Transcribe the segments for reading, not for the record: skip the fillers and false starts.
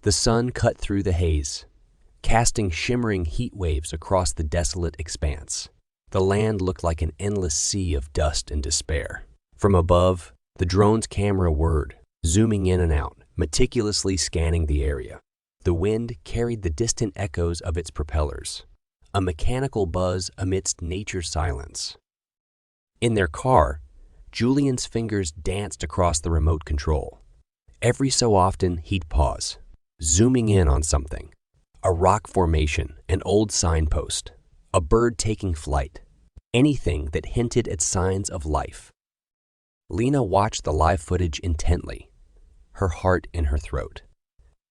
The sun cut through the haze, casting shimmering heat waves across the desolate expanse. The land looked like an endless sea of dust and despair. From above, the drone's camera whirred, zooming in and out, meticulously scanning the area. The wind carried the distant echoes of its propellers, a mechanical buzz amidst nature's silence. In their car, Julian's fingers danced across the remote control. Every so often, he'd pause, zooming in on something. A rock formation, an old signpost, a bird taking flight, anything that hinted at signs of life. Lena watched the live footage intently, her heart in her throat.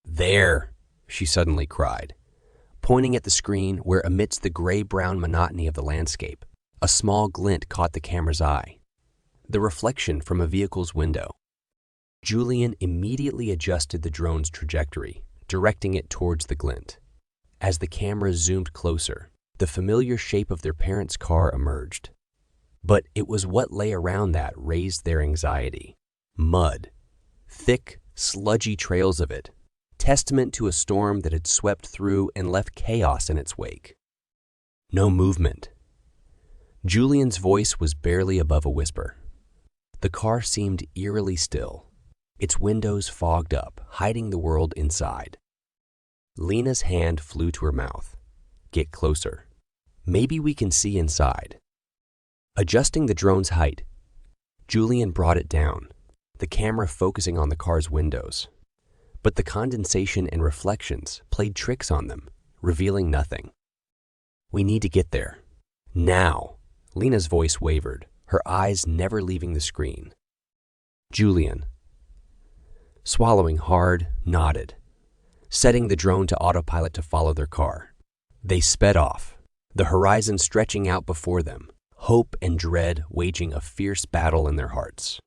"There!" she suddenly cried, pointing at the screen where, amidst the gray-brown monotony of the landscape, a small glint caught the camera's eye. The reflection from a vehicle's window. Julian immediately adjusted the drone's trajectory, directing it towards the glint. As the camera zoomed closer, the familiar shape of their parents' car emerged. But it was what lay around that raised their anxiety. Mud. Thick, sludgy trails of it, testament to a storm that had swept through and left chaos in its wake. No movement. Julian's voice was barely above a whisper. The car seemed eerily still, its windows fogged up, hiding the world inside. Lena's hand flew to her mouth. "Get closer. Maybe we can see inside." Adjusting the drone's height, Julian brought it down, the camera focusing on the car's windows. But the condensation and reflections played tricks on them, revealing nothing. "We need to get there. Now." Lena's voice wavered, her eyes never leaving the screen. Julian, swallowing hard, nodded, setting the drone to autopilot to follow their car. They sped off, the horizon stretching out before them, hope and dread waging a fierce battle in their hearts.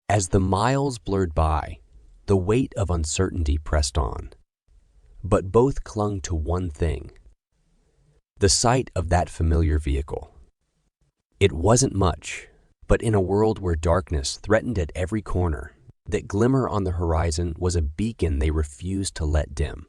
As the miles blurred by, the weight of uncertainty pressed on. But both clung to one thing: the sight of that familiar vehicle. It wasn't much, but in a world where darkness threatened at every corner, that glimmer on the horizon was a beacon they refused to let dim.